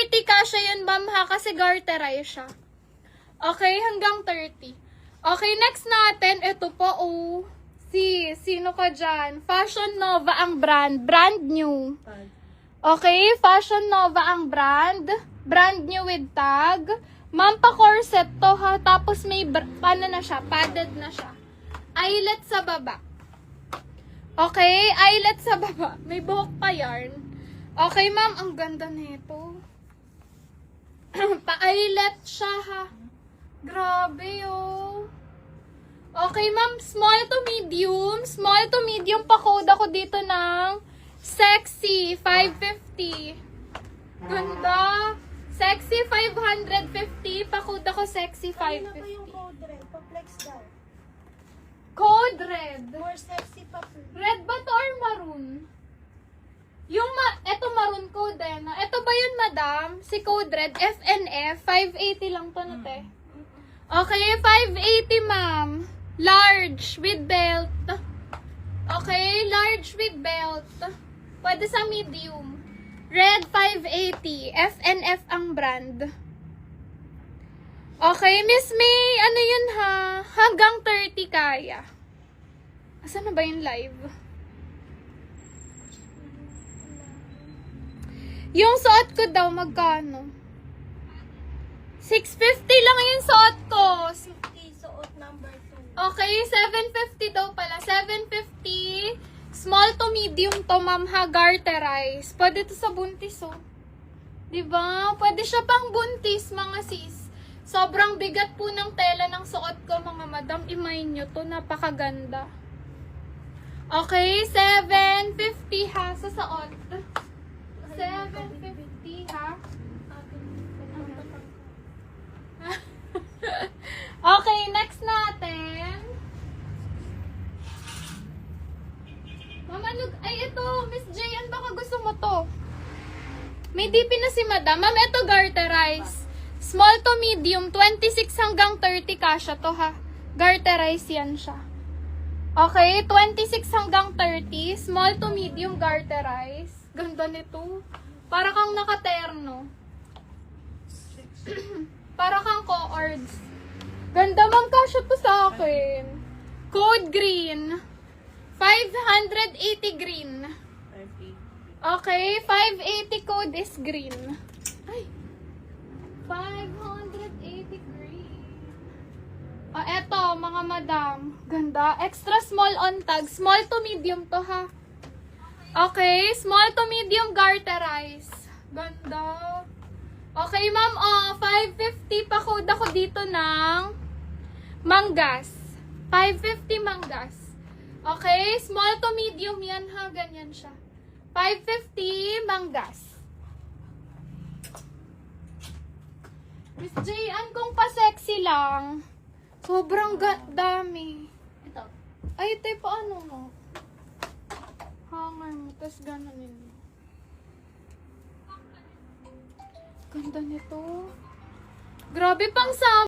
30 kasya yun, ma'am, ha? Kasi garterize siya. Okay, hanggang 30. Okay, next natin, ito po, oh. Sino ka dyan? Fashion Nova ang brand. Brand new. Okay, Fashion Nova ang brand. Brand new with tag. Ma'am, pa-corset to, ha? Tapos may, paano na siya? Padded na siya. Eyelet sa baba. Okay, eyelet sa baba. May buhok pa yarn. Okay, ma'am, ang ganda nito. Pa-eyelet siya, ha? Grabe, oh. Okay, ma'am, small to medium. Small to medium, pa-code ako dito ng sexy 550. Ganda. Sexy 550. Pa-code ako sexy 550. Ano ba yung code red? Pa-flex daw. Code red. More sexy pa po. Red ba to or maroon? Yung eto maroon code eh. Eto ba yun, madam? Si code red, FNF, 580 lang to na te. Okay, 580 ma'am. Large with belt. Okay, large with belt. Pwede sa medium. Red 580. FNF ang brand. Okay, Miss May, ano yun ha? Hanggang 30 kaya. Asan na ba yung live? Yung suot ko daw, magkano? 650 lang yung suot ko. 50 suot number 2. Okay, 750 daw pala. 750. Small to medium to, ma'am, ha, garterize. Pwede to sa buntis, oh. Diba? Pwede siya pang buntis, mga sis. Sobrang bigat po ng tela ng suot ko, mga madam. Imay nyo to, napakaganda. Okay, 750 ha, sa suot. 750 ha. Okay, next natin. Mama, look. Ay, ito. Miss Jayan, baka gusto mo to. May DP na si madam. Ma'am, ito garterize. Small to medium. 26 hanggang 30 kasya to, ha. Garterize yan siya. Okay, 26 hanggang 30. Small to medium garterize. Ganda nito. Para kang nakaterno. Para kang co-ords. Ganda, ma'am, kasya to sa akin. Code green. 580 green. Okay, 580 code is green. Ay. 580 green. Oh, eto, mga madam. Ganda. Extra small on tag. Small to medium to, ha. Okay, small to medium garterize. Ganda. Okay, ma'am, 550 pa code ako dito ng manggas. 550 manggas. Okay, small to medium yan, ha. Ganyan siya. 550 manggas. Miss Jayan, kung pa-sexy lang, sobrang dami. Ito. Ay, ito yung paano mo? Hanger mo, tapos gano'n mo. Ganda nito. Grabe pang sa